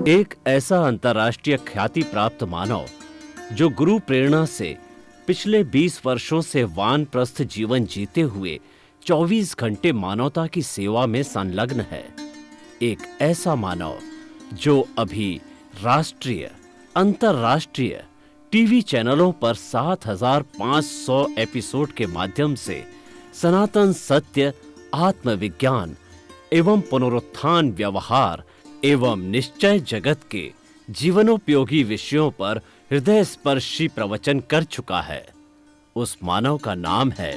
एक ऐसा अंतर्राष्ट्रीय ख्याति प्राप्त मानव जो गुरु प्रेरणा से पिछले 20 वर्षों से वानप्रस्थ जीवन जीते हुए 24 घंटे मानवता की सेवा में संलग्न है। एक ऐसा मानव जो अभी राष्ट्रीय, अंतर्राष्ट्रीय टीवी चैनलों पर 7,500 एपिसोड के माध्यम से सनातन सत्य, आत्मविज्ञान एवं पुनरुत्थान, व्यवहार एवं निश्चय जगत के जीवनोपयोगी विषयों पर हृदय स्पर्शी प्रवचन कर चुका है। उस मानव का नाम है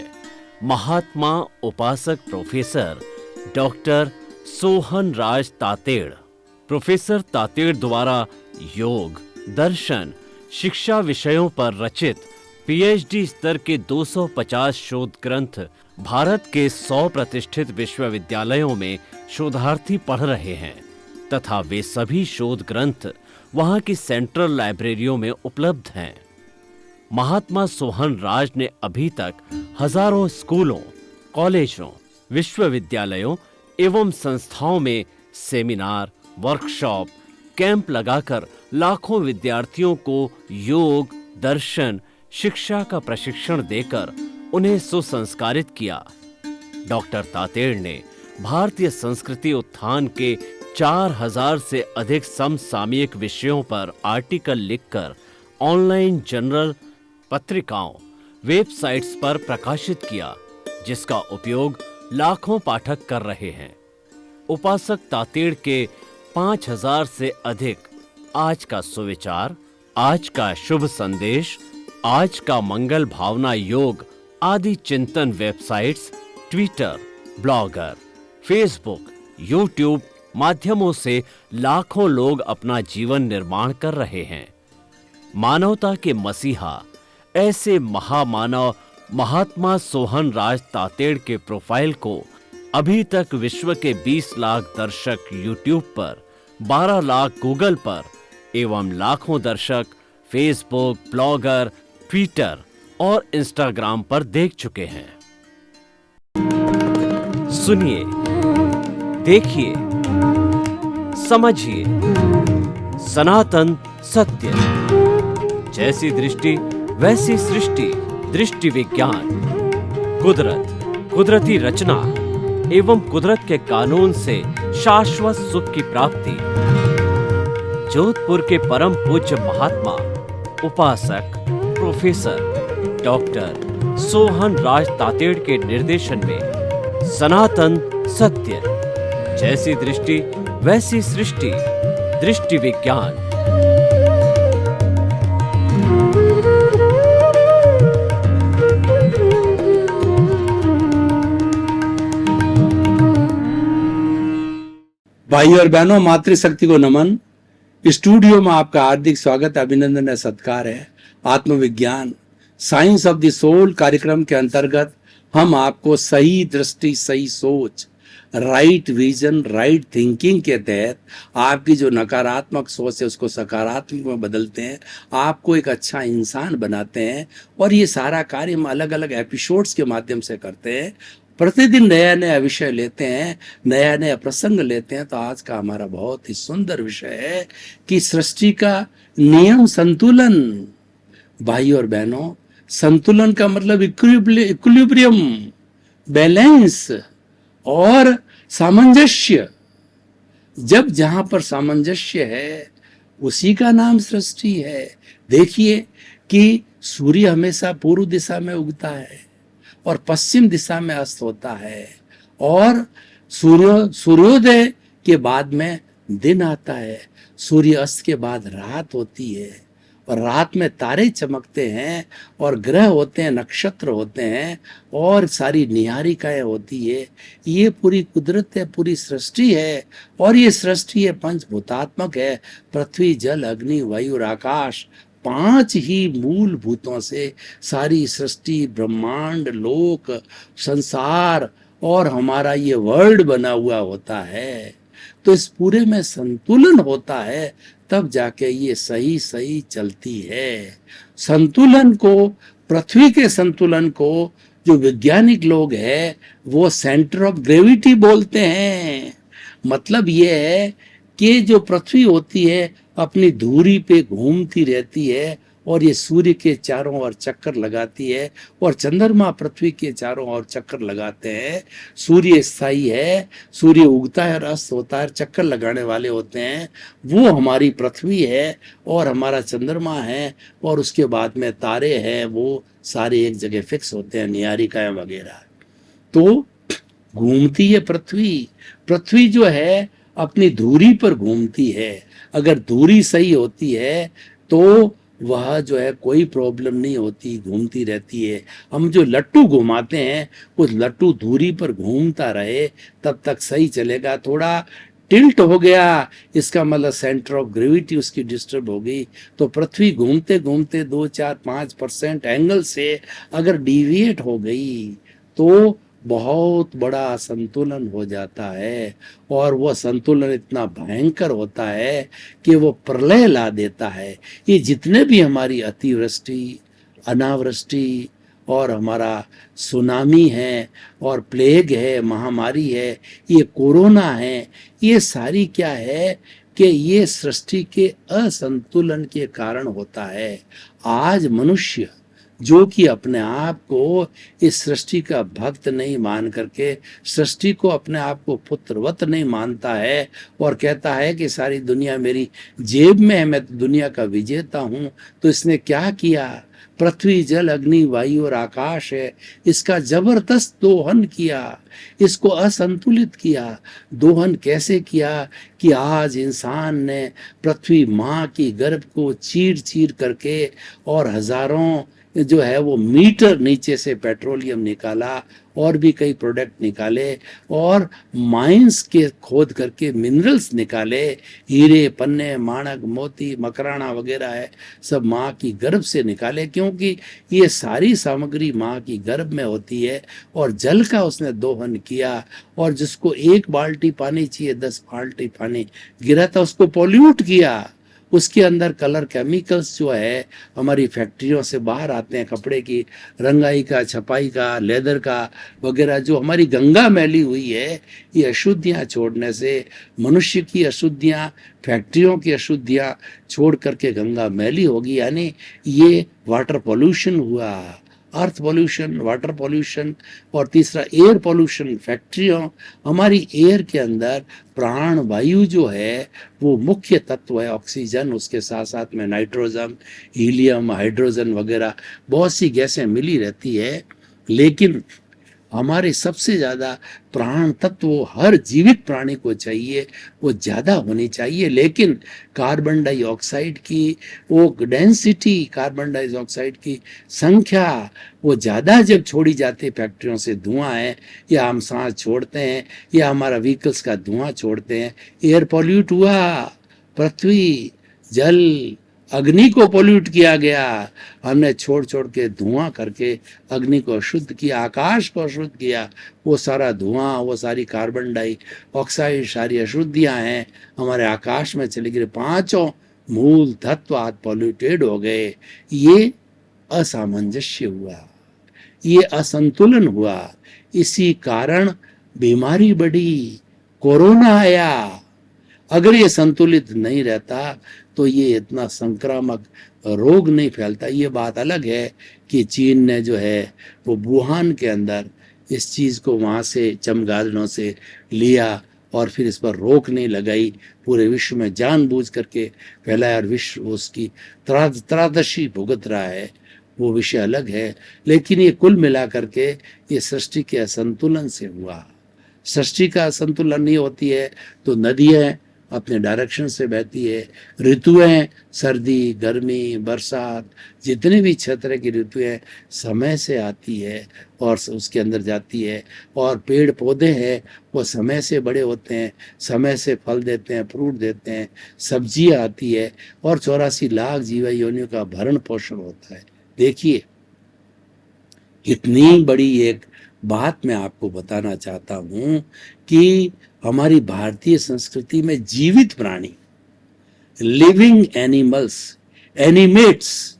महात्मा उपासक प्रोफेसर डॉक्टर सोहन राज तातेड़। प्रोफेसर तातेड़ द्वारा योग, दर्शन, शिक्षा विषयों पर रचित पीएचडी स्तर के 250 शोध ग्रंथ भारत के 100 प्रतिष्ठित विश्वविद्यालयों में शोधार्थी पढ़ रहे हैं तथा वे सभी शोध ग्रंथ वहां की सेंट्रल लाइब्रेरियों में उपलब्ध हैं। महात्मा सोहन राज ने अभी तक हजारों स्कूलों, कॉलेजों, विश्वविद्यालयों एवं संस्थाओं में सेमिनार, वर्कशॉप, कैंप लगाकर लाखों विद्यार्थियों को योग, दर्शन, शिक्षा का प्रशिक्षण देकर उन्हें सुसंस्कारित किया। डॉक्टर तातेड़ ने भारतीय संस्कृति उत्थान के 4,000 से अधिक समसामयिक विषयों पर आर्टिकल लिखकर ऑनलाइन जर्नल, पत्रिकाओं, वेबसाइट्स पर प्रकाशित किया, जिसका उपयोग लाखों पाठक कर रहे हैं। उपासक तातेड़ के 5,000 से अधिक आज का सुविचार, आज का शुभ संदेश, आज का मंगल भावना योग आदि चिंतन websites, Twitter, blogger, Facebook, YouTube माध्यमों से लाखों लोग अपना जीवन निर्माण कर रहे हैं। मानवता के मसीहा ऐसे महामानव महात्मा सोहन राज तातेड़ के प्रोफाइल को अभी तक विश्व के 20 लाख दर्शक यूट्यूब पर, 12 लाख गूगल पर एवं लाखों दर्शक फेसबुक, ब्लॉगर, ट्विटर और इंस्टाग्राम पर देख चुके हैं। सुनिए, देखिए, समझिए सनातन सत्य। जैसी दृष्टि वैसी सृष्टि, दृष्टि विज्ञान, कुदरत, कुदरती रचना एवं कुदरत के कानून से शाश्वत सुख की प्राप्ति। जोधपुर के परम पूज्य महात्मा उपासक प्रोफेसर डॉक्टर सोहन राज तातेड़ के निर्देशन में सनातन सत्य, जैसी दृष्टि वैसी सृष्टि, दृष्टि विज्ञान। भाई और बहनों, मातृशक्ति को नमन। स्टूडियो में आपका हार्दिक स्वागत, अभिनंदन है, सत्कार है। आत्मविज्ञान, साइंस ऑफ द सोल कार्यक्रम के अंतर्गत हम आपको सही दृष्टि, सही सोच, राइट विजन, राइट थिंकिंग के तहत आपकी जो नकारात्मक सोच है उसको सकारात्मक में बदलते हैं, आपको एक अच्छा इंसान बनाते हैं। और ये सारा कार्य हम अलग अलग एपिसोड्स के माध्यम से करते हैं। प्रतिदिन नया नया विषय लेते हैं, नया नया प्रसंग लेते हैं। तो आज का हमारा बहुत ही सुंदर विषय है कि सृष्टि का नियम, संतुलन। भाई और बहनों, संतुलन का मतलब इक्विलिब्रियम, बैलेंस और सामंजस्य। जब जहां पर सामंजस्य है उसी का नाम सृष्टि है। देखिए कि सूर्य हमेशा पूर्व दिशा में उगता है और पश्चिम दिशा में अस्त होता है, और सूर्योदय के बाद में दिन आता है, सूर्य अस्त के बाद रात होती है, और रात में तारे चमकते हैं और ग्रह होते हैं, नक्षत्र होते हैं और सारी निहारिकाएं होती है। ये पूरी कुदरत है, पूरी सृष्टि है। और ये सृष्टि है पंचभूतात्मक है। पृथ्वी, जल, अग्नि, वायु और आकाश, 5 ही मूल भूतों से सारी सृष्टि, ब्रह्मांड, लोक, संसार और हमारा ये वर्ल्ड बना हुआ होता है। तो इस पूरे में संतुलन होता है, तब जाके ये सही सही चलती है। संतुलन को, पृथ्वी के संतुलन को जो वैज्ञानिक लोग हैं वो सेंटर ऑफ ग्रेविटी बोलते हैं। मतलब ये है कि जो पृथ्वी होती है अपनी धुरी पे घूमती रहती है और ये सूर्य के चारों ओर चक्कर लगाती है, और चंद्रमा पृथ्वी के चारों ओर चक्कर लगाते हैं। सूर्य स्थायी है, सूर्य उगता है और अस्त होता है, चक्कर लगाने वाले होते हैं। वो हमारी पृथ्वी है और हमारा चंद्रमा है, और उसके बाद में तारे हैं, वो सारे एक जगह फिक्स होते हैं, निहारिकाएं वगैरह। तो घूमती है पृथ्वी। पृथ्वी जो है अपनी धुरी पर घूमती है। अगर धुरी सही होती है तो वह जो है कोई प्रॉब्लम नहीं होती, घूमती रहती है। हम जो लट्टू घुमाते हैं, उस लट्टू धुरी पर घूमता रहे तब तक सही चलेगा। थोड़ा टिल्ट हो गया, इसका मतलब सेंटर ऑफ ग्रेविटी उसकी डिस्टर्ब हो गई, तो पृथ्वी घूमते घूमते 2-4-5% एंगल से अगर डिविएट हो गई तो बहुत बड़ा असंतुलन हो जाता है, और वह संतुलन इतना भयंकर होता है कि वो प्रलय ला देता है। ये जितने भी हमारी अतिवृष्टि, अनावृष्टि और हमारा सुनामी है और प्लेग है, महामारी है, ये कोरोना है, ये सारी क्या है कि ये सृष्टि के असंतुलन के कारण होता है। आज मनुष्य जो कि अपने आप को इस सृष्टि का भक्त नहीं मान करके सृष्टि को अपने आप को पुत्रवत नहीं मानता है और कहता है कि सारी दुनिया मेरी जेब में है, मैं तो दुनिया का विजेता हूं, तो इसने क्या किया? पृथ्वी, जल, अग्नि, वायु और आकाश है, इसका जबरदस्त दोहन किया, इसको असंतुलित किया। दोहन कैसे किया कि आज इंसान ने पृथ्वी माँ की गर्भ को चीर चीर करके और हजारों जो है वो मीटर नीचे से पेट्रोलियम निकाला और भी कई प्रोडक्ट निकाले, और माइंस के खोद करके मिनरल्स निकाले, हीरे, पन्ने, माणक, मोती, मकराना वगैरह है, सब माँ की गर्भ से निकाले, क्योंकि ये सारी सामग्री माँ की गर्भ में होती है। और जल का उसने दोहन किया, और जिसको 1 बाल्टी पानी चाहिए 10 बाल्टी पानी गिरा था, उसको पोल्यूट किया। उसके अंदर कलर केमिकल्स जो है हमारी फैक्ट्रियों से बाहर आते हैं, कपड़े की रंगाई का, छपाई का, लेदर का वगैरह, जो हमारी गंगा मैली हुई है, ये अशुद्धियाँ छोड़ने से, मनुष्य की अशुद्धियाँ, फैक्ट्रियों की अशुद्धियाँ छोड़ करके गंगा मैली होगी। यानी ये वाटर पोल्यूशन हुआ, अर्थ पोल्यूशन, वाटर पोल्यूशन, और तीसरा एयर पोल्यूशन। फैक्ट्रियों, हमारी एयर के अंदर प्राण वायु जो है वो मुख्य तत्व है, ऑक्सीजन, उसके साथ साथ में नाइट्रोजन, हीलियम, हाइड्रोजन वगैरह बहुत सी गैसें मिली रहती है। लेकिन हमारे सबसे ज़्यादा प्राण तत्व हर जीवित प्राणी को चाहिए, वो ज़्यादा होनी चाहिए। लेकिन कार्बन डाइऑक्साइड की वो डेंसिटी, कार्बन डाइऑक्साइड की संख्या वो ज़्यादा जब छोड़ी जाती फैक्ट्रियों से, धुआं है, या हम सांस छोड़ते हैं, या हमारा व्हीकल्स का धुआं छोड़ते हैं, एयर पॉल्यूट हुआ, पृथ्वी, जल, अग्नि को पोल्यूट किया गया। हमने छोड़ छोड़ के धुआं करके अग्नि को अशुद्ध किया, आकाश को अशुद्ध किया। वो सारा धुआं, वो सारी कार्बन डाइऑक्साइड, सारी अशुद्धियां हैं हमारे आकाश में चली गई। 5 मूल तत्व आज पॉल्यूटेड हो गए। ये असामंजस्य हुआ, ये असंतुलन हुआ, इसी कारण बीमारी बढ़ी, कोरोना आया। अगर ये संतुलित नहीं रहता तो ये इतना संक्रामक रोग नहीं फैलता। ये बात अलग है कि चीन ने जो है वो वुहान के अंदर इस चीज़ को वहाँ से चमगादड़ों से लिया और फिर इस पर रोक नहीं लगाई, पूरे विश्व में जानबूझ करके फैलाया, और विश्व उसकी त्रासदी भुगत रहा है, वो विषय अलग है। लेकिन ये कुल मिला करके ये सृष्टि के असंतुलन से हुआ। सृष्टि का असंतुलन नहीं होती है तो नदियाँ अपने डायरेक्शन से बहती है, ऋतुएं, सर्दी, गर्मी, बरसात, जितने भी क्षेत्र की ऋतुएं समय से आती है और उसके अंदर जाती है, और पेड़ पौधे हैं वो समय से बड़े होते हैं, समय से फल देते हैं, फ्रूट देते हैं, सब्जियां आती है, और 84 लाख जीव योनियों का भरण पोषण होता है। देखिए, इतनी बड़ी एक बात मैं आपको बताना चाहता हूं कि हमारी भारतीय संस्कृति में जीवित प्राणी, लिविंग एनिमल्स, एनिमेट्स,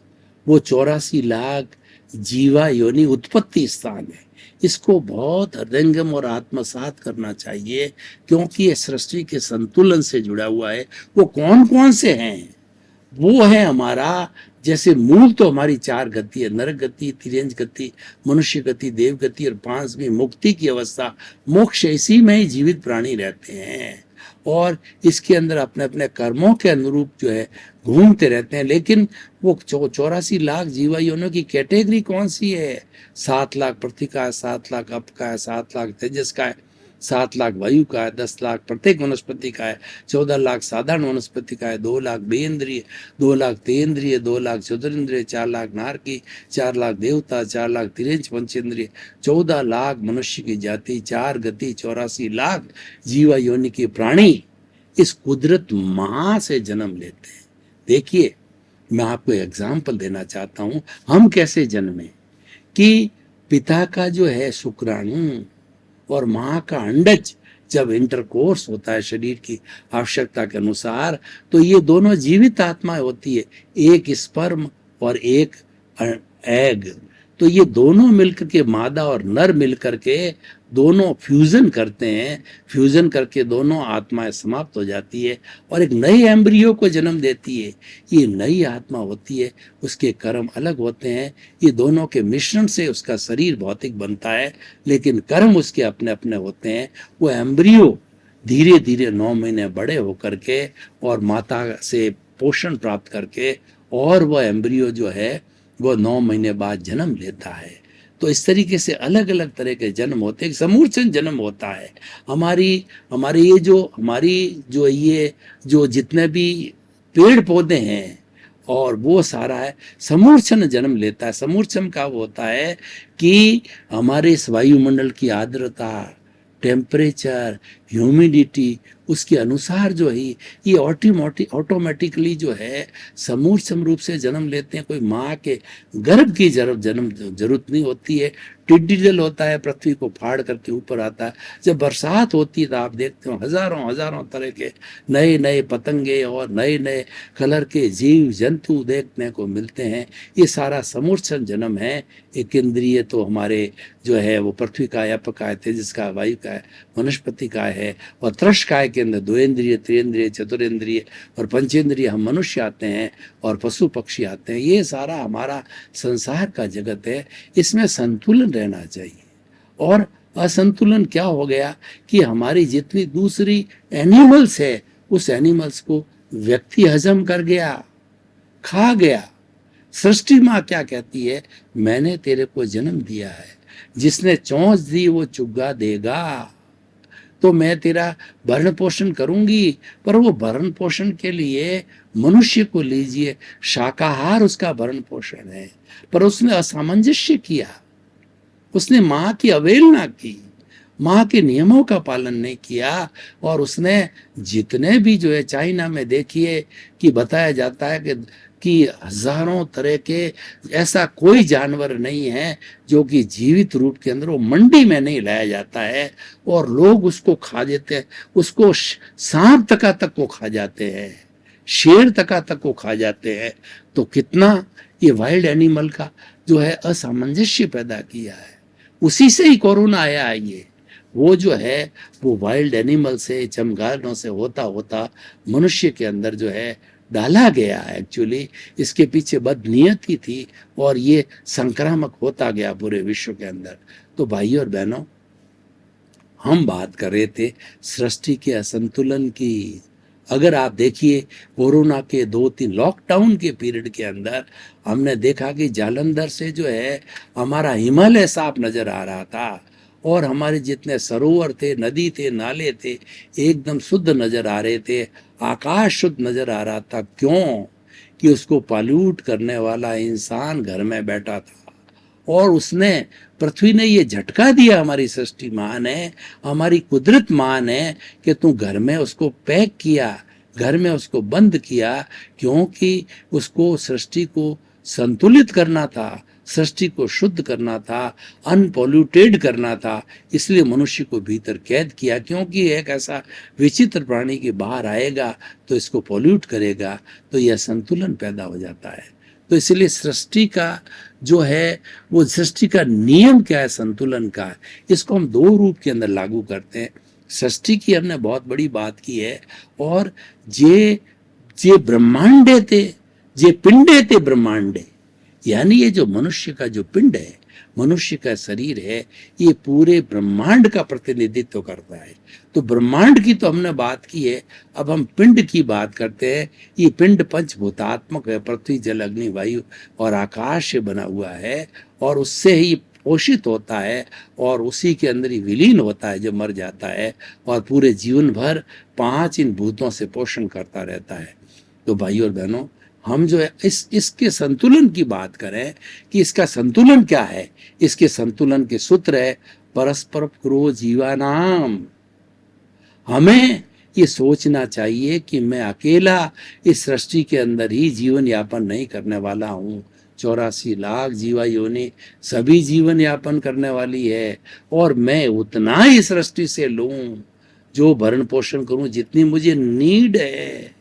वो 84 लाख जीवा योनि उत्पत्ति स्थान है। इसको बहुत हृदयंगम और आत्मसात करना चाहिए, क्योंकि ये सृष्टि के संतुलन से जुड़ा हुआ है। वो कौन कौन से हैं? वो है हमारा, जैसे मूल तो हमारी 4 गति है, नरक गति, तिर्यंज गति, मनुष्य गति, देव गति और 5वीं मुक्ति की अवस्था, मोक्ष। इसी में ही जीवित प्राणी रहते हैं और इसके अंदर अपने अपने कर्मों के अनुरूप जो है घूमते रहते हैं। लेकिन वो 84 लाख जीवा योनियों की कैटेगरी कौन सी है? 7 लाख पृथ्वी का है, 7 लाख अप का है, 7 लाख तेजस का है, 7 लाख वायु का है, 10 लाख प्रत्येक वनस्पति का है, 14 लाख साधारण वनस्पति का है, 2 लाख बेइंद्रिय, 2 लाख तेन्द्रिय, 2 लाख चतुरिंद्रिय, 4 लाख नारकी, 4 लाख देवता, 4 लाख तिरंज पंचेंद्रिय, 14 लाख मनुष्य की जाति, 4 गति, 84 लाख जीवा योनि के प्राणी इस कुदरत मां से जन्म लेते हैं। देखिए, मैं आपको एग्जाम्पल देना चाहता हूं, हम कैसे जन्मे। कि पिता का जो है शुक्राणु और माँ का अंडज जब इंटरकोर्स होता है शरीर की आवश्यकता के अनुसार, तो ये दोनों जीवित आत्मा होती है, एक स्पर्म और एक एग। तो ये दोनों मिलकर के, मादा और नर मिलकर के दोनों फ्यूजन करते हैं। फ्यूजन करके दोनों आत्माएं समाप्त हो जाती है और एक नई एम्ब्रियो को जन्म देती है। ये नई आत्मा होती है, उसके कर्म अलग होते हैं। ये दोनों के मिश्रण से उसका शरीर भौतिक बनता है, लेकिन कर्म उसके अपने अपने होते हैं। वो एम्ब्रियो धीरे धीरे 9 महीने बड़े होकर के और माता से पोषण प्राप्त करके, और वह एम्ब्रियो जो है वो 9 महीने बाद जन्म लेता है। तो इस तरीके से अलग अलग तरह के जन्म होते हैं। समूर्छन जन्म होता है। हमारी ये जो जितने भी पेड़ पौधे हैं और वो सारा है, समूर्छन जन्म लेता है। समूर्छन का होता है कि हमारे इस वायुमंडल की आर्द्रता, टेम्परेचर, ह्यूमिडिटी, उसके अनुसार जो है ये ऑटोमेटिकली जो है समूर्छम रूप से जन्म लेते हैं। कोई माँ के गर्भ की जरूरत नहीं होती है। टिड्डी दल होता है, पृथ्वी को फाड़ करके ऊपर आता है। जब बरसात होती है तो आप देखते हो हजारों तरह के नए नए पतंगे और नए नए कलर के जीव जंतु देखने को मिलते हैं। ये सारा समूर्छन जन्म है। एक इंद्रिय तो हमारे जो है वो पृथ्वी का है, अप का है, तेजस का, वायु का है, वनस्पति का है, और त्रश काय के अंदर 2 इंद्रिय, त्रिंद्रिय, चतुरेंद्रिय और पंचेंद्रिय हम मनुष्य आते हैं और पशु पक्षी आते हैं। ये सारा हमारा संसार का जगत है। इसमें संतुलन रहना चाहिए। और असंतुलन क्या हो गया कि हमारी जितनी दूसरी एनिमल्स है, उस एनिमल्स को व्यक्ति हजम कर गया, खा गया। सृष्टि माँ क्या कहती है? मैंने तेरे को जन्म दिया है, जिसने चोंच दी वो चुग्गा देगा। तो मैं तेरा भरण पोषण करूंगी, पर वो भरण पोषण के लिए मनुष्य को लीजिए, शाकाहार उसका भरण पोषण है। पर उसने असामंजस्य किया, उसने माँ की अवहेलना की, माँ के नियमों का पालन नहीं किया। और उसने जितने भी जो है, चाइना में देखिए कि बताया जाता है कि हजारों तरह के, ऐसा कोई जानवर नहीं है जो कि जीवित रूप के अंदर वो मंडी में नहीं लाया जाता है और लोग उसको खा देते हैं। उसको सांप तक को खा जाते हैं, शेर तक को खा जाते हैं। तो कितना ये वाइल्ड एनिमल का जो है असामंजस्य पैदा किया है। उसी से ही कोरोना आया है। ये वो जो है वो वाइल्ड एनिमल से, चमगादड़ों से होता होता मनुष्य के अंदर जो है डाला गया। एक्चुअली इसके पीछे बदनीयती थी और ये संक्रामक होता गया पूरे विश्व के अंदर। तो भाइयों और बहनों, हम बात कर रहे थे सृष्टि के असंतुलन की। अगर आप देखिए कोरोना के 2-3 लॉकडाउन के पीरियड के अंदर हमने देखा कि जालंधर से जो है हमारा हिमालय साफ नजर आ रहा था और हमारे जितने सरोवर थे, नदी थे, नाले थे, एकदम शुद्ध नजर आ रहे थे। आकाश शुद्ध नजर आ रहा था। क्यों? कि उसको पॉल्यूट करने वाला इंसान घर में बैठा था और उसने, पृथ्वी ने ये झटका दिया, हमारी सृष्टि मां ने, हमारी कुदरत मां ने, कि तू घर में उसको पैक किया, घर में उसको बंद किया, क्योंकि उसको सृष्टि को संतुलित करना था, सृष्टि को शुद्ध करना था, अनपॉल्यूटेड करना था। इसलिए मनुष्य को भीतर कैद किया, क्योंकि एक ऐसा विचित्र प्राणी के बाहर आएगा तो इसको पॉल्यूट करेगा, तो यह संतुलन पैदा हो जाता है। तो इसलिए सृष्टि का जो है वो सृष्टि का नियम क्या है, संतुलन का, इसको हम दो रूप के अंदर लागू करते हैं। सृष्टि की हमने बहुत बड़ी बात की है, और जे ब्रह्मांडे थे, जे पिंडे थे ब्रह्मांडे, यानी ये जो मनुष्य का जो पिंड है, मनुष्य का शरीर है, ये पूरे ब्रह्मांड का प्रतिनिधित्व करता है। तो ब्रह्मांड की तो हमने बात की है, अब हम पिंड की बात करते हैं। ये पिंड पंचभूतात्मक है, पृथ्वी जल अग्नि वायु और आकाश से बना हुआ है, और उससे ही पोषित होता है, और उसी के अंदर ही विलीन होता है जब मर जाता है, और पूरे जीवन भर 5 इन भूतों से पोषण करता रहता है। तो भाइयों और बहनों, हम जो है इसके संतुलन की बात करें कि इसका संतुलन क्या है, इसके संतुलन के सूत्र है परस्पर क्रो जीवानाम। हमें ये सोचना चाहिए कि मैं अकेला इस सृष्टि के अंदर ही जीवन यापन नहीं करने वाला हूँ। 84 लाख जीवा योनि सभी जीवन यापन करने वाली है, और मैं उतना ही सृष्टि से लूं जो भरण पोषण करूं जितनी मुझे नीड है।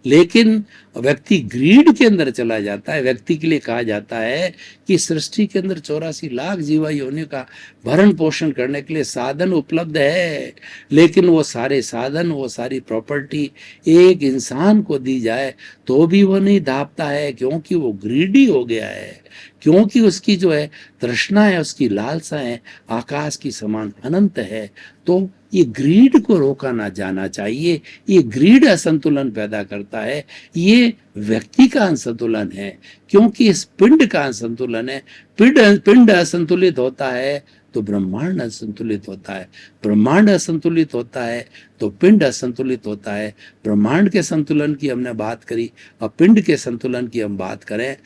लेकिन व्यक्ति ग्रीड के अंदर चला जाता है। व्यक्ति के लिए कहा जाता है कि सृष्टि के अंदर 84 लाख जीवा योनियों का भरण पोषण करने के लिए साधन उपलब्ध है, लेकिन वो सारे साधन, वो सारी प्रॉपर्टी एक इंसान को दी जाए तो भी वो नहीं दापता है, क्योंकि वो ग्रीडी हो गया है, क्योंकि उसकी जो है तृष्णा है, उसकी लालसा है आकाश की समान अनंत है। तो ये ग्रीड को रोका ना जाना चाहिए। ये ग्रीड असंतुलन पैदा करता है, ये व्यक्ति का असंतुलन है, क्योंकि इस पिंड का असंतुलन है। पिंड असंतुलित होता है तो ब्रह्मांड असंतुलित होता है, ब्रह्मांड असंतुलित होता है तो पिंड असंतुलित होता है। ब्रह्मांड के संतुलन की हमने बात करी, अब पिंड के संतुलन की हम बात करें।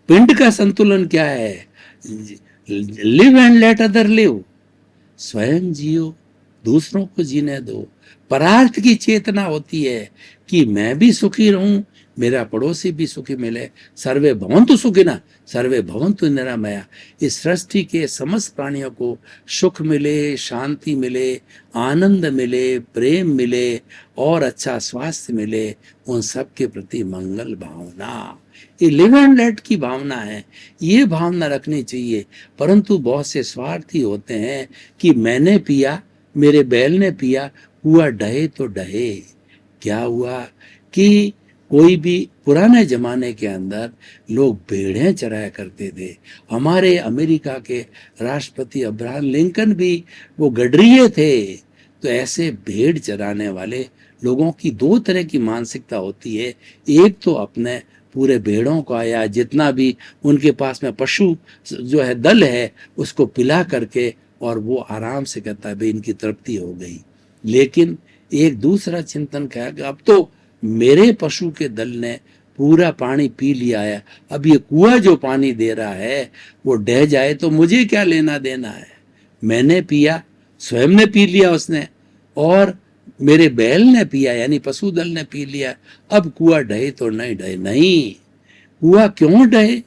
पिंड का संतुलन क्या है? Live and let other live, स्वयं जियो, दूसरों को जीने दो। परार्थ की चेतना होती है कि मैं भी सुखी रहूं, मेरा पड़ोसी भी सुखी मिले। सर्वे भवन्तु सुखिनः सर्वे भवन्तु निरामया। इस सृष्टि के समस्त प्राणियों को सुख मिले, शांति मिले, आनंद मिले, प्रेम मिले और अच्छा स्वास्थ्य मिले, उन सब के प्रति मंगल भावना, ये लिव एंड लेट की भावना है। ये भावना रखनी चाहिए। परंतु बहुत से स्वार्थी होते हैं कि मैंने पिया, मेरे बैल ने पिया, हुआ डहे तो डहे। क्या हुआ कि कोई भी पुराने जमाने के अंदर लोग भेड़ें चराया करते थे। हमारे अमेरिका के राष्ट्रपति अब्राहम लिंकन भी वो गडरिये थे। तो ऐसे भेड़ चराने वाले लोगों की दो तरह की मानसिकता होती है। एक तो अपने पूरे भेड़ों का या जितना भी उनके पास में पशु जो है दल है उसको पिला करके, और वो आराम से कहता है भाई इनकी तृप्ति हो गई। लेकिन एक दूसरा चिंतन क्या कि अब तो मेरे पशु के दल ने पूरा पानी पी लिया है, अब ये कुआं जो पानी दे रहा है वो ढह जाए तो मुझे क्या लेना देना है। मैंने पिया, स्वयं ने पी लिया उसने, और मेरे बैल ने पिया यानी पशु दल ने पी लिया। अब कुआं ढहे तो नहीं ढहे, नहीं, कुआं क्यों ढहे,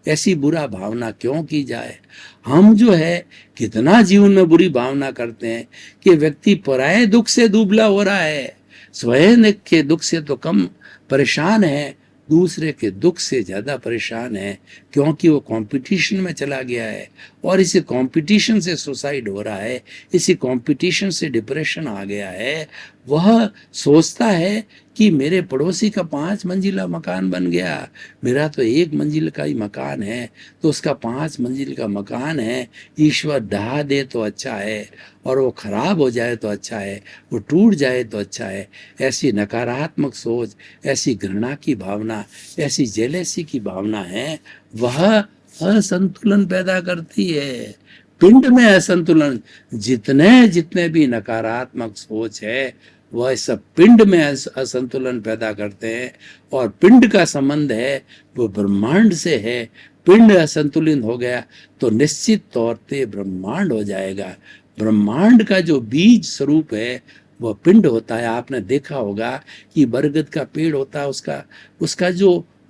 ऐसी बुरा भावना क्यों की जाए। हम जो है कितना जीवन में बुरी भावना करते हैं कि व्यक्ति पराये दुख से दुबला हो रहा है, स्वयं के दुख से तो कम परेशान है, दूसरे के दुख से ज्यादा परेशान है, क्योंकि वो कंपटीशन में चला गया है, और इसी कंपटीशन से सुसाइड हो रहा है, इसी कंपटीशन से डिप्रेशन आ गया है। वह सोचता है कि मेरे पड़ोसी का 5 मंजिला मकान बन गया, मेरा तो 1 मंजिल का ही मकान है, तो उसका 5 मंजिल का मकान है, ईश्वर ढहा दे तो अच्छा है, और वो खराब हो जाए तो अच्छा है, वो टूट जाए तो अच्छा है। ऐसी नकारात्मक सोच, ऐसी घृणा की भावना, ऐसी जेलेसी की भावना है, वह असंतुलन पैदा करती है। पिंड में असंतुलन, जितने जितने भी नकारात्मक सोच है वह सब पिंड में असंतुलन पैदा करते हैं, और पिंड का संबंध है वो ब्रह्मांड से है। पिंड असंतुलित हो गया तो निश्चित तौर पे ब्रह्मांड हो जाएगा। ब्रह्मांड का जो बीज स्वरूप है वह पिंड होता है। आपने देखा होगा कि बरगद का पेड़ होता है,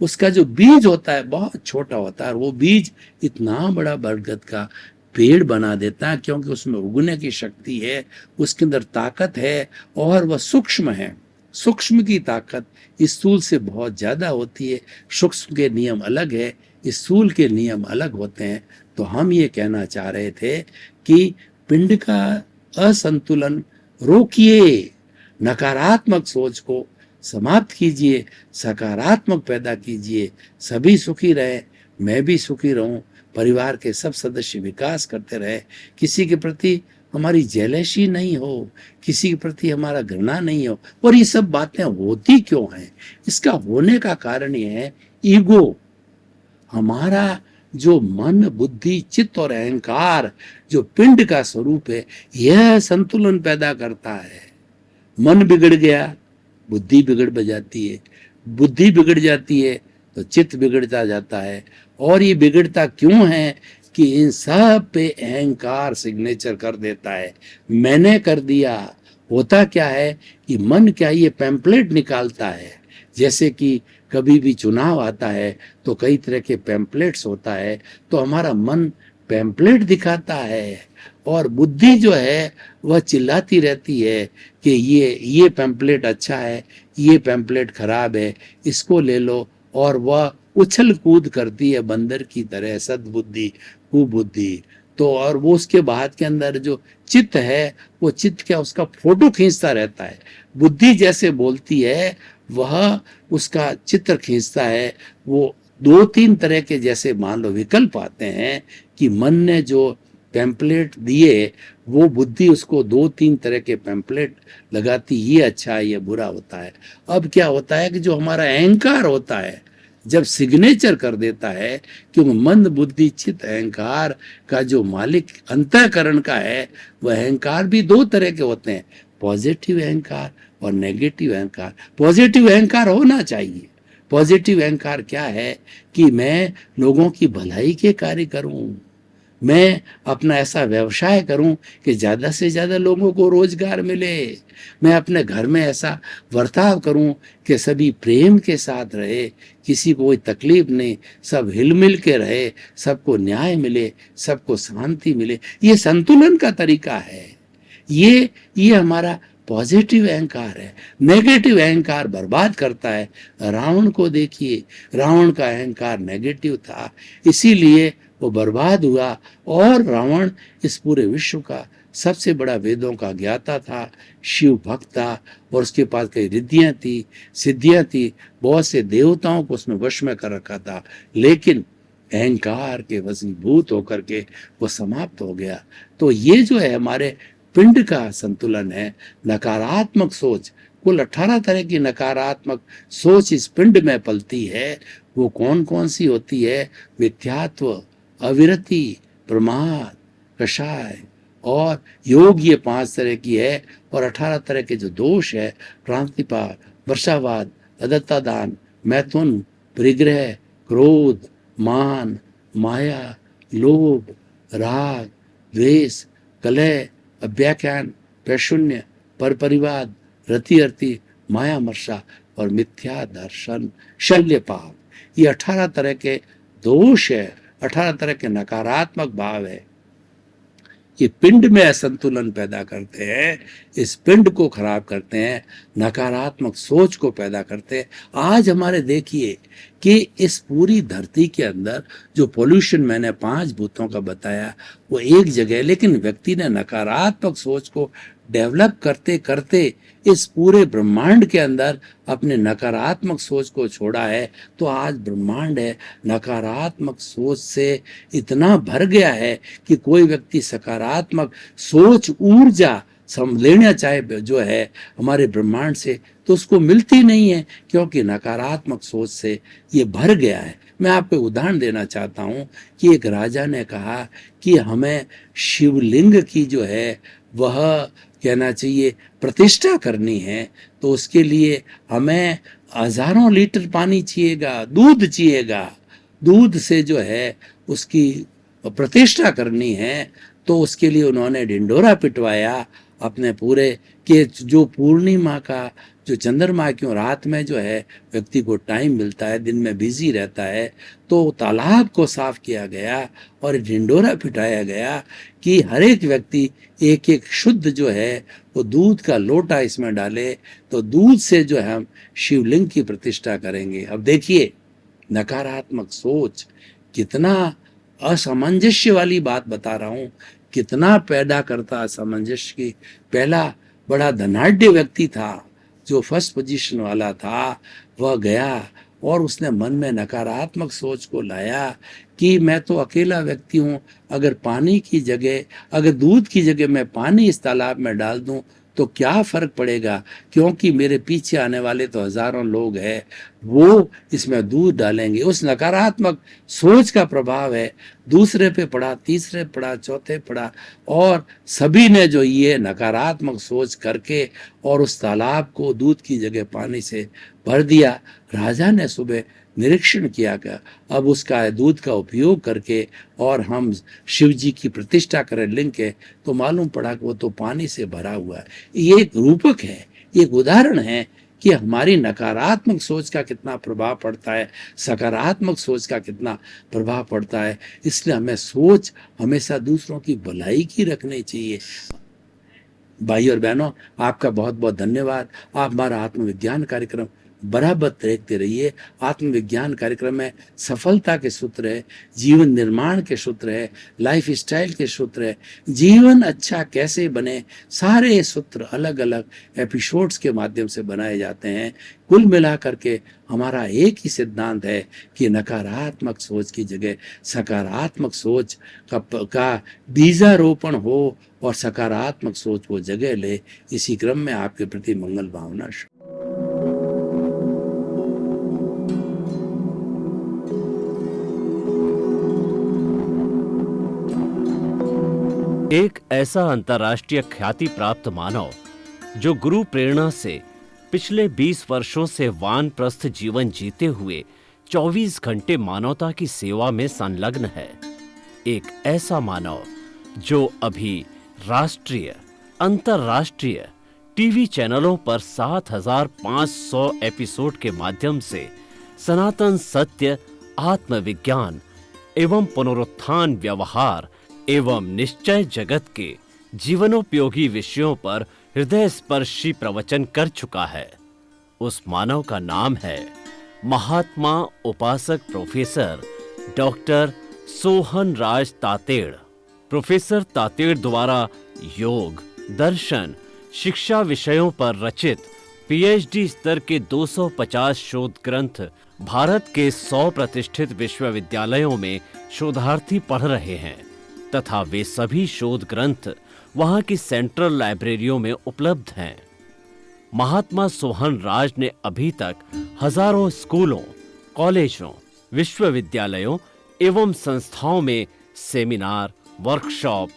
उसका जो बीज होता है बहुत छोटा होता है, वो बीज इतना बड़ा बरगद का पेड़ बना देता है, क्योंकि उसमें उगने की शक्ति है, उसके अंदर ताकत है, और वह सूक्ष्म है। सूक्ष्म की ताकत स्थूल से बहुत ज्यादा होती है। सूक्ष्म के नियम अलग है, स्थूल के नियम अलग होते हैं। तो हम ये कहना चाह रहे थे कि पिंड का असंतुलन रोकिए, नकारात्मक सोच को समाप्त कीजिए, सकारात्मक पैदा कीजिए। सभी सुखी रहे, मैं भी सुखी रहूं, परिवार के सब सदस्य विकास करते रहे, किसी के प्रति हमारी जेलसी नहीं हो, किसी के प्रति हमारा घृणा नहीं हो। और ये सब बातें होती क्यों हैं? इसका होने का कारण ये है, ईगो, हमारा जो मन, बुद्धि, चित्त और अहंकार जो पिंड का स्वरूप है, यह संतुलन पैदा करता है। मन बिगड़ गया, बुद्धि बिगड़ जाती है, बुद्धि बिगड़ जाती है तो चित्त बिगड़ता जाता है। और ये बिगड़ता क्यों है कि इन सब पे अहंकार सिग्नेचर कर देता है, मैंने कर दिया। होता क्या है कि मन क्या ये पैम्पलेट निकालता है, जैसे कि कभी भी चुनाव आता है तो कई तरह के पैम्पलेट्स होता है, तो हमारा मन पैम्पलेट दिखाता है और बुद्धि जो है वह चिल्लाती रहती है कि ये पैम्पलेट अच्छा है, ये पैम्पलेट खराब है, इसको ले लो। और वह उछल कूद करती है बंदर की तरह, सद्बुद्धि कुबुद्धि। तो और वो उसके बाद के अंदर जो चित्त है, वो चित्त क्या उसका फोटो खींचता रहता है। बुद्धि जैसे बोलती है वह उसका चित्र खींचता है। वो दो तीन तरह के जैसे मान लो विकल्प आते हैं कि मन ने जो पैम्पलेट दिए वो बुद्धि उसको दो तीन तरह के पैम्पलेट लगाती, ये अच्छा है, ये बुरा होता है। अब क्या होता है कि जो हमारा अहंकार होता है जब सिग्नेचर कर देता है, क्योंकि मन, बुद्धि, चित्त, अहंकार का जो मालिक अंतःकरण का है, वह अहंकार भी दो तरह के होते हैं, पॉजिटिव अहंकार और नेगेटिव अहंकार। पॉजिटिव अहंकार होना चाहिए। पॉजिटिव अहंकार क्या है कि मैं लोगों की भलाई के कार्य करूं, मैं अपना ऐसा व्यवसाय करूं कि ज्यादा से ज्यादा लोगों को रोजगार मिले, मैं अपने घर में ऐसा बर्ताव करूं कि सभी प्रेम के साथ रहे, किसी को कोई तकलीफ नहीं, सब हिलमिल के रहे, सबको न्याय मिले, सबको शांति मिले। ये संतुलन का तरीका है। ये हमारा पॉजिटिव अहंकार है। नेगेटिव अहंकार बर्बाद करता है। रावण को देखिए, रावण का अहंकार नेगेटिव था, इसीलिए वो बर्बाद हुआ। और रावण इस पूरे विश्व का सबसे बड़ा वेदों का ज्ञाता था, शिव भक्त था, और उसके पास कई रिद्धियां थी, सिद्धियां थी, बहुत से देवताओं को उसने वश में कर रखा था, लेकिन अहंकार के वशीभूत होकर के वो समाप्त हो गया। तो ये जो है हमारे पिंड का संतुलन है। नकारात्मक सोच, कुल 18 तरह की नकारात्मक सोच इस पिंड में पलती है। वो कौन कौन सी होती है? मिथ्यात्व, अविरति, प्रमाद, कषाय और योग, ये 5 तरह की है। और 18 तरह के जो दोष है, क्रांतिपात, वर्षावाद, अदत्तादान, मैथुन, परिग्रह, क्रोध, मान, माया, लोभ, राग, द्वेष, कलह, अव्याख्यान, पैशून्य, परपरिवाद, रति अर्ति, माया मर्षा और मिथ्या दर्शन, शल्यपाप, ये 18 तरह के दोष है, 18 तरह के नकारात्मक भाव है। ये पिंड में असंतुलन पैदा करते हैं, इस पिंड को खराब करते हैं, नकारात्मक सोच को पैदा करते हैं। आज हमारे देखिए कि इस पूरी धरती के अंदर जो पोल्यूशन मैंने 5 भूतों का बताया वो एक जगह, लेकिन व्यक्ति ने नकारात्मक सोच को डेवलप करते करते इस पूरे ब्रह्मांड के अंदर अपने नकारात्मक सोच को छोड़ा है। तो आज ब्रह्मांड है नकारात्मक सोच से इतना भर गया है कि कोई व्यक्ति सकारात्मक सोच, ऊर्जा लेना चाहे जो है हमारे ब्रह्मांड से, तो उसको मिलती नहीं है, क्योंकि नकारात्मक सोच से ये भर गया है। मैं आपको उदाहरण देना चाहता हूँ कि एक राजा ने कहा कि हमें शिवलिंग की जो है वह कहना चाहिए प्रतिष्ठा करनी है, तो उसके लिए हमें हजारों लीटर पानी चाहिएगा, दूध चाहिएगा, दूध से जो है उसकी प्रतिष्ठा करनी है। तो उसके लिए उन्होंने ढिंडोरा पिटवाया अपने पूरे कि जो पूर्णिमा का जो चंद्रमा क्यों रात में जो है व्यक्ति को टाइम मिलता है, दिन में बिजी रहता है, तो तालाब को साफ किया गया और ढिंडोरा पिटाया गया कि हर एक व्यक्ति एक एक शुद्ध जो है वो दूध का लोटा इसमें डाले, तो दूध से जो है हम शिवलिंग की प्रतिष्ठा करेंगे। अब देखिए नकारात्मक सोच कितना असमंजस्य वाली बात बता रहा हूं, कितना पैदा करता असमंजस्य की। पहला बड़ा धनाढ्य व्यक्ति था जो फर्स्ट पोजीशन वाला था, वह गया और उसने मन में नकारात्मक सोच को लाया कि मैं तो अकेला व्यक्ति हूं, अगर पानी की जगह, अगर दूध की जगह मैं पानी इस तालाब में डाल दूं तो क्या फर्क पड़ेगा, क्योंकि मेरे पीछे आने वाले तो हजारों लोग हैं, वो इसमें दूध डालेंगे। उस नकारात्मक सोच का प्रभाव है, दूसरे पे पड़ा, तीसरे पड़ा, चौथे पड़ा, और सभी ने जो ये नकारात्मक सोच करके और उस तालाब को दूध की जगह पानी से भर दिया। राजा ने सुबह निरीक्षण किया गया, अब उसका दूध का उपयोग करके और हम शिव जी की प्रतिष्ठा करें लिंग के, तो मालूम पड़ा कि वो तो पानी से भरा हुआ है। ये एक रूपक है, एक उदाहरण है कि हमारी नकारात्मक सोच का कितना प्रभाव पड़ता है, सकारात्मक सोच का कितना प्रभाव पड़ता है। इसलिए हमें सोच हमेशा दूसरों की भलाई की रखनी चाहिए। भाई और बहनों, आपका बहुत बहुत धन्यवाद। आप हमारा आत्मविज्ञान कार्यक्रम बराबर देखते रहिए। आत्मविज्ञान कार्यक्रम में सफलता के सूत्र है, जीवन निर्माण के सूत्र है, लाइफ स्टाइल के सूत्र है, जीवन अच्छा कैसे बने, सारे सूत्र अलग अलग एपिसोड्स के माध्यम से बनाए जाते हैं। कुल मिलाकर के हमारा एक ही सिद्धांत है कि नकारात्मक सोच की जगह सकारात्मक सोच का बीजारोपण हो और सकारात्मक सोच वो जगह ले। इसी क्रम में आपके प्रति मंगल भावना। एक ऐसा अंतर्राष्ट्रीय ख्याति प्राप्त मानव जो गुरु प्रेरणा से पिछले 20 वर्षों से वानप्रस्थ जीवन जीते हुए 24 घंटे मानवता की सेवा में संलग्न है। एक ऐसा मानव जो अभी राष्ट्रीय, अंतर्राष्ट्रीय टीवी चैनलों पर 7,500 एपिसोड के माध्यम से सनातन सत्य, आत्मविज्ञान एवं पुनरुत्थान व्यवहार एवं निश्चय जगत के जीवनोपयोगी विषयों पर हृदय स्पर्शी प्रवचन कर चुका है। उस मानव का नाम है महात्मा उपासक प्रोफेसर डॉक्टर सोहन राज तातेड़। प्रोफेसर तातेड़ द्वारा योग, दर्शन, शिक्षा विषयों पर रचित पीएचडी स्तर के 250 शोध ग्रंथ भारत के 100 प्रतिष्ठित विश्वविद्यालयों में शोधार्थी पढ़ रहे हैं तथा वे सभी शोध ग्रंथ वहां की सेंट्रल लाइब्रेरियों में उपलब्ध हैं। महात्मा सोहन राज ने अभी तक हजारों स्कूलों, कॉलेजों, विश्वविद्यालयों एवं संस्थाओं में सेमिनार, वर्कशॉप,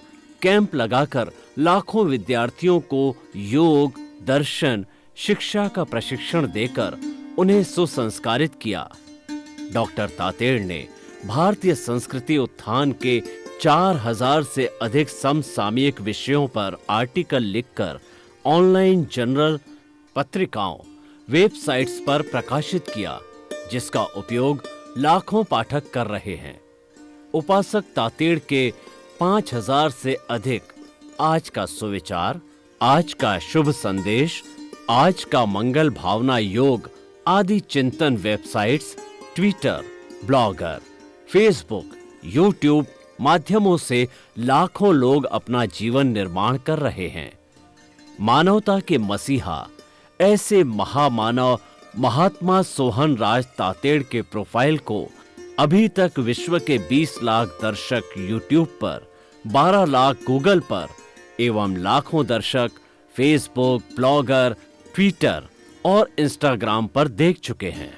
कैंप लगाकर लाखों विद्यार्थियों को योग, दर्शन, शिक्षा का प्रशिक्षण देकर उन्हें सुसंस्कारित किया। डॉक्टर तातेड़ ने भारतीय संस्कृति उत्थान के 4000 से अधिक समसामयिक विषयों पर आर्टिकल लिखकर ऑनलाइन जर्नल, पत्रिकाओं, वेबसाइट्स पर प्रकाशित किया, जिसका उपयोग लाखों पाठक कर रहे हैं। उपासक तातेड़ के 5000 से अधिक आज का सुविचार, आज का शुभ संदेश, आज का मंगल भावना योग आदि चिंतन websites, Twitter, blogger, Facebook, YouTube माध्यमों से लाखों लोग अपना जीवन निर्माण कर रहे हैं। मानवता के मसीहा ऐसे महामानव महात्मा सोहन राज तातेड़ के प्रोफाइल को अभी तक विश्व के 20 लाख दर्शक यूट्यूब पर, 12 लाख गूगल पर एवं लाखों दर्शक फेसबुक, ब्लॉगर, ट्विटर और इंस्टाग्राम पर देख चुके हैं।